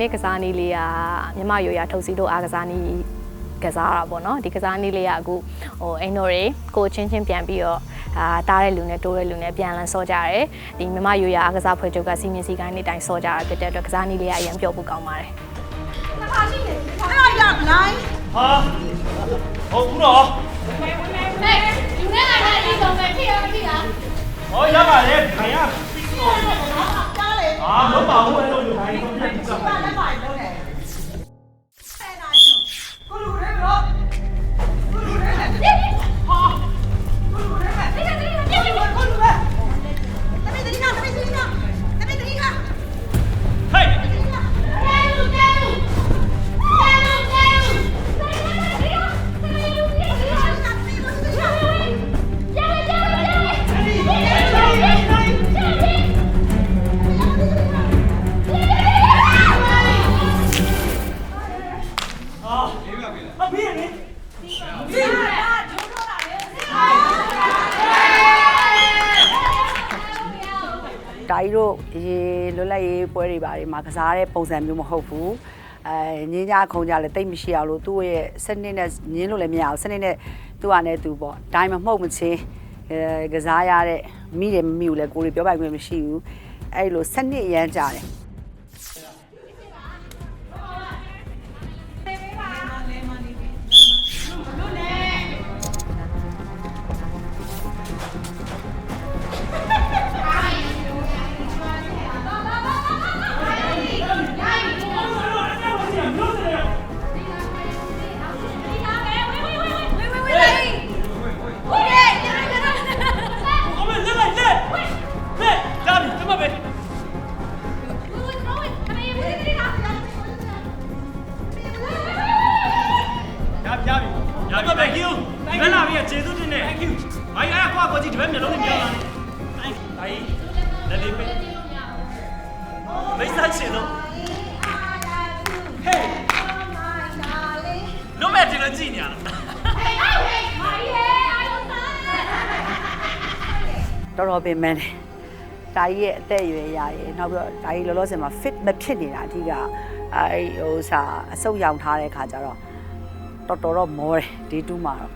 နေ့ကစားနည်းလေးကမြမရိုးရထုတ်စီတို့အားကစားနည်းကစားတာပေါ့နော်ဒီကစားနည်းလေးကအခုအိမ်တော်တွေကိုချင်းချင်းပြန်ပြီးတော့တားတဲ့လူနဲ့တိုးတဲ့လူနဲ့ပြန်လည်ဆော့ကြတယ်ဒီမြမရိုးရအားကစားဖွဲ့ချုပ်ကစီမင်းစီကိုင်းနေတိုင်းဆော့ကြတာဖြစ်တဲ့အတွက်ကစားနည်းလေးကအရင်ပြောဖို့ကောင်းပါတယ်အဲ့ဒါရမလားဟာဟုတ်ဘူးတော့ဟဲ့ယူနေတာကဒီကောင်ပဲဖြစ်ရမဖြစ်လားဟောရပါလေခိုင်ရပြီးတော့ ကြားလေအာမဟုတ်ပါဘူးအဲ့လိုယူခိုင်တော့ပြန်ပြီးတော့ ပါလက်ပါလုံးတယ်အဲ့ဒါညကိုလူရဲတော့ကိုလူရဲဟာကိုလူရဲကိုလူရဲတမီးတရီကဟေးကဲလူအဖေလေတာကြီးတို့ရေလွတ်လပ်ရေးပွဲတွေပါတယ်မှာကစားတဲ့ပုံစံမျိုးမဟုတ်ဘူးငင်းကြခုံကြလည်းတိတ်မရှိအောင်လို့သူ့ရဲ့စနစ်နဲ့ငင်းလို့လည်းမရအောင်စနစ်နဲ့သူ့ဟာနဲ့သူပေါ့ဒိုင်းမမှုတ်မချင်းကစားရတဲ့မိတယ်မမိဘူးလဲကိုရီပြောပိုင်ခွင့်မရှိဘူးအဲ့လိုစနစ်ရမ်းကြတယ်ကျေးဇူးတင်တယ် thank you မိုင်းအားကွာကိုကြီးဒီဘက်မျက်လုံးနဲ့ပြောလာတယ်တိုင်းလက်လေးပဲမိတ်ဆက်ချင်လို့ဟေးလုံးမဲ့တင်လို့ကြည့်နေရလားတော်တော်ပင်မန်းတယ်တာကြီးရဲ့အသက်အရွယ်ရရနောက်ပြီးတော့တာကြီးလောလောဆယ်မှာ fit မဖြစ်နေတာအဓိကအဲ့ဟိုစာအဆုတ်ရောင်ထားတဲ့ခါကျတော့တော်တော်မောတယ်ဒီတူးမှာတော့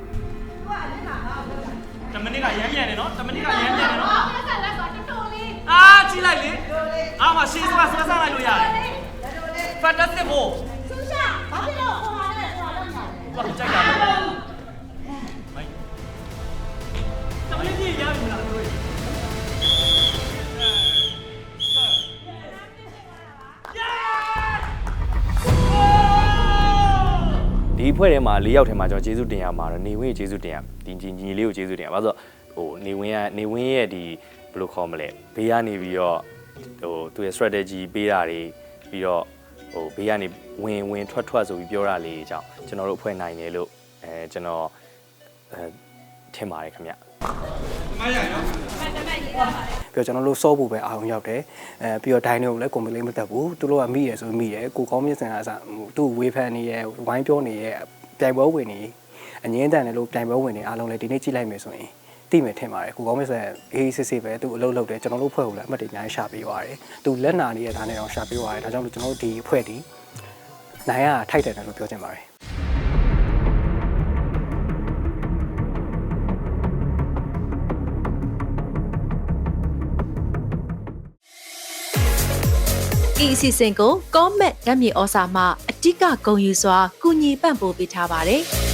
တမနစ်ကရမ်းမြန်တယ်နော်တမနစ်ကရမ်းမြန်တယ်နော်ဆက်ဆက်လက်ဆိုတူလေးအာကြည့်လိုက်လေအာမရှင်းစွာဆွဲစားလိုက်လို့ရတယ် fantastic ကိုဆူရှာဘာဖြစ်လို့ဟိုဟာနဲ့ဟိုဟာလောက်ညာဘာကြိုက်တာလဲမိုင်းတမနစ်ကြီးရပြီလားတို့ဒီဖွဲ့ထဲမှာ၄ယောက်ထဲမှာကျွန်တော်ကျေးဇူးတင်ရမှာတော့နေဝင်းကျေးဇူးတင်ရဒီညီလေးကိုကျေးဇူးတင်ရပါဆိုတော့ဟိုနေဝင်းရဲ့ဒီဘယ်လိုခေါ်မလဲဘေးကနေပြီးတော့ဟိုသူရဲ့ strategy ပေးတာတွေပြီးတော့ဟိုဘေးကနေဝင်ထွက်ဆိုပြီးပြောတာလေးအကြောင်းကျွန်တော်တို့အဖွဲ့နိုင်တယ်လို့ကျွန်တော်ထင်ပါတယ်ခင်ဗျမရရနော်ပြီးတော့ကျွန်တော်တို့စောဖို့ပဲအာရုံရောက်တယ်ပြီးတော့ဒိုင်းတွေကိုလည်းကွန်ပလင်းမတက်ဘူးသူတို့ကမိရဆိုမိတယ်ကိုကောင်းမြင့်စင်ကအစသူ့ဝေးဖန်နေရဲ့ဝိုင်းပြောနေရဲ့ပြိုင်ပွဲဝင်နေအငင်းတန်တယ်လို့ပြိုင်ပွဲဝင်နေအားလုံးလည်းဒီနေ့ကြည့်လိုက်မယ်ဆိုရင်သိမယ်ထင်ပါတယ်ကိုကောင်းမြင့်စင်အေးစစ်စစ်ပဲသူအလုပ်လုပ်တယ်ကျွန်တော်တို့ဖွဲ့ကိုလည်းအမှတ်တွေအများကြီးရှာပေးသွားတယ်သူလက်နာနေတဲ့ဒါနဲ့တော့ရှာပေးသွားတယ်ဒါကြောင့်လို့ကျွန်တော်တို့ဒီအဖွဲ့ဒီနိုင်ရထိုက်တယ်လို့ပြောချင်ပါတယ်ဤအစီအစဉ်ကို comment ဓာတ်မြေဩစာမှအဓိကဂုဏ်ယူစွာကူညီပံ့ပိုးပေးထားပါတယ်။